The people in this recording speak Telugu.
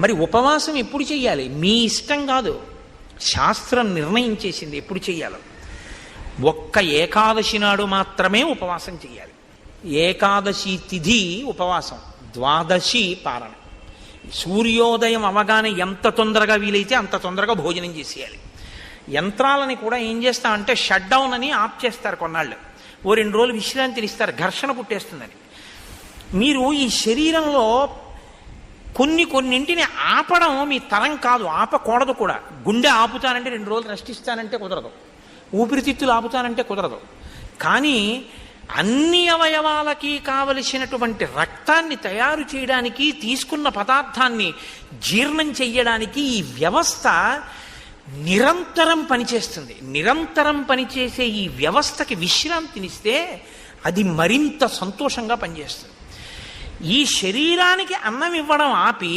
మరి ఉపవాసం ఎప్పుడు చెయ్యాలి? మీ ఇష్టం కాదు, శాస్త్రం నిర్ణయం చేసింది ఎప్పుడు చెయ్యాలో. ఒక్క ఏకాదశి నాడు మాత్రమే ఉపవాసం చెయ్యాలి. ఏకాదశి తిథి ఉపవాసం, ద్వాదశి పారణ. సూర్యోదయం అవగానే ఎంత తొందరగా వీలైతే అంత తొందరగా భోజనం చేసేయాలి. యంత్రాలని కూడా ఏం చేస్తామంటే షట్ డౌన్ అని ఆఫ్ చేస్తారు కొన్నాళ్ళు, ఓ 2 రోజులు విశ్రాంతిని ఇస్తారు, ఘర్షణ పుట్టేస్తుందని. మీరు ఈ శరీరంలో కొన్నింటిని ఆపడం మీ తరం కాదు, ఆపకూడదు కూడా. గుండె ఆపుతానంటే 2 రోజులు రెస్ట్ ఇస్తానంటే కుదరదు, ఊపిరితిత్తులు ఆపుతానంటే కుదరదు. కానీ అన్ని అవయవాలకి కావలసినటువంటి రక్తాన్ని తయారు చేయడానికి, తీసుకున్న పదార్థాన్ని జీర్ణం చెయ్యడానికి ఈ వ్యవస్థ నిరంతరం పనిచేస్తుంది. నిరంతరం పనిచేసే ఈ వ్యవస్థకి విశ్రాంతినిస్తే అది మరింత సంతోషంగా పనిచేస్తుంది. ఈ శరీరానికి అన్నం ఇవ్వడం ఆపి